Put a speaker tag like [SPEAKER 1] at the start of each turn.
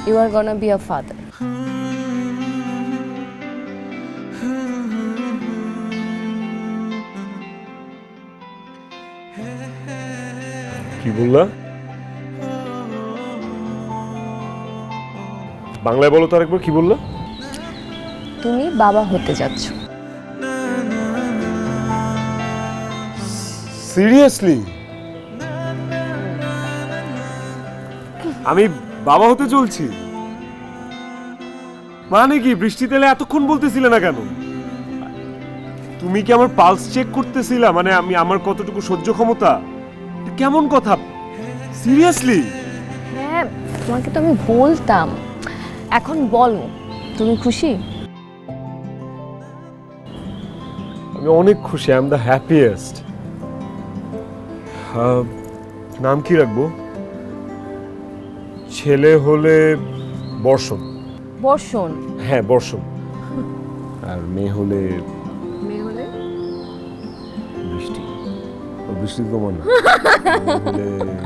[SPEAKER 1] You are gonna be a father.
[SPEAKER 2] কি বললা? বাংলায় বলো তো আরেকবার, কি বললা?
[SPEAKER 1] তুমি বাবা হতে যাচ্ছ।
[SPEAKER 2] সিরিয়াসলি? আমি বাবা হতে চলছি? মানে কি, বৃষ্টি তেলে এতক্ষণ বলতেছিলে না কেন? তুমি কি আমার পালস চেক করতেছিলা? মানে আমি আমার কতটুকু সহ্য ক্ষমতা? কেমন কথা? সিরিয়াসলি?
[SPEAKER 1] হ্যাঁ, তোমাকে তো আমি বলতাম। এখন বলো, তুমি খুশি?
[SPEAKER 2] আমি অনেক খুশি। I am the happiest. নাম কি রাখবো? ছেলে হলে বর্ষণ।
[SPEAKER 1] বর্ষণ।
[SPEAKER 2] হ্যাঁ, বর্ষণ। আর মেয়ে হলে
[SPEAKER 1] মেয়ে হলে
[SPEAKER 2] বৃষ্টি। ও, বৃষ্টি তো তোমার না। মেয়ে হলে